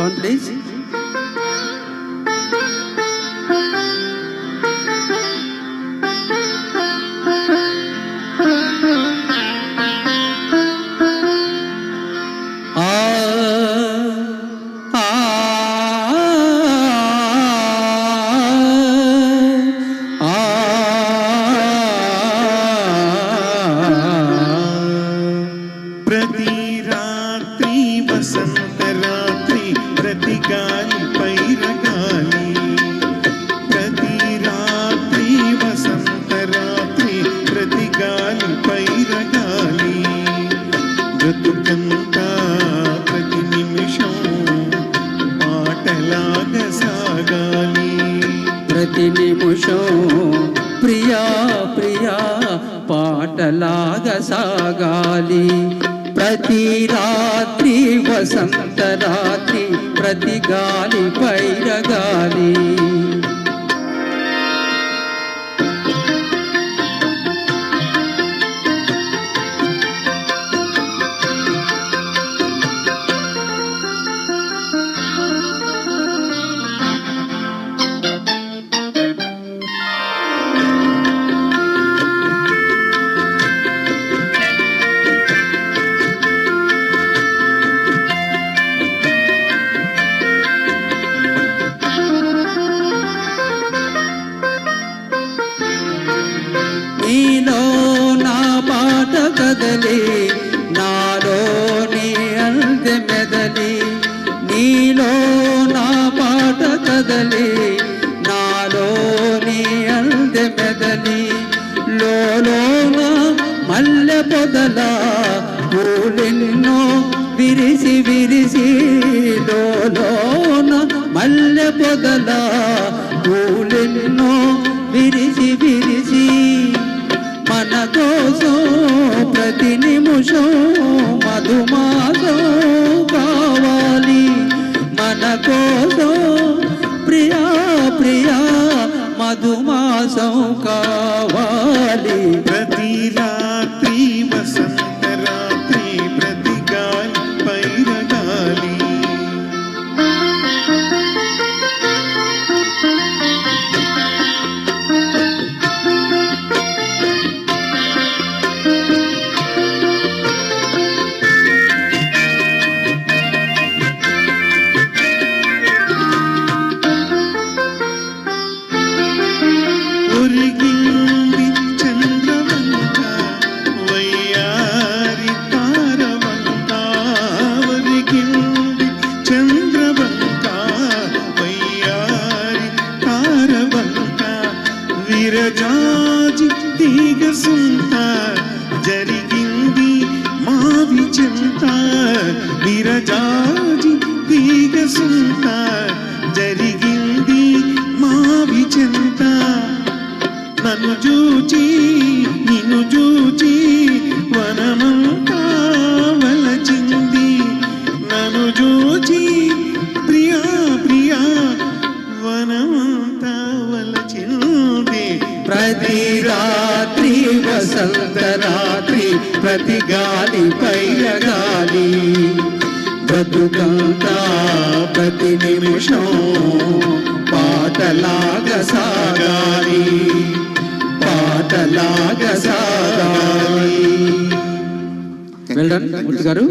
Sound please. ప్రతి రాత్రి వసంత రాత్రి ప్రతి గాలి పైరగాలి, ప్రతి రాత్రి వసంత రాత్రి ప్రతి గాలి పైరగాలి, బ్రతుకంతా ప్రతి నిమిషం పాటలాగా సాగాలి. ప్రతి నిమిషం ప్రియా ప్రియా పాటలాగా సాగాలి. ప్రతి రాత్రి వసంత రాత్రి ప్రతి గాలి పైరగాలి. నీలో నా పాట కదలి, నాలో నీ అంది మెదలి. నీలో నా పాట కదలి, నాలో నీ అంది మెదలి. లోలోన మల్లె పొదల పూలెన్నో విరిసి విరిసి, లోలోన మల్లె పొదల పూలెన్నో విరిసి విరిసి, మన కోసం ప్రతి నిమిషం మధుమాసం కావాలి. మన కోసం ప్రియా ప్రియా మధుమాసం కావాలి. ప్రతి రాత్రి వసంత రాత్రి ప్రతి గాలి పైరగాలి. ఒరిగింది చంద్రవంక వయ్యారి తారవంక, ఒరిగింది చంద్రవంక వయ్యారి తారవంక, విరజాజి తీగ సుంత జరిగింది మావి చింత, విరజాజి తీగ సుంత జరిగింది మావి చింత. నన్ను చూచి నిన్ను చూచి వనమంతా వలచింది, నన్ను చూచి ప్రియా ప్రియా వనమంతా వలచింది. ప్రతి రాత్రి వసంత రాత్రి ప్రతి గాలి పైరగాలి, బ్రతుకంతా ప్రతి నిమిషం పాటలాగా సాగాలి, పాటలాగా సాగాలి. వెల్ డన్ మూర్తి గారు.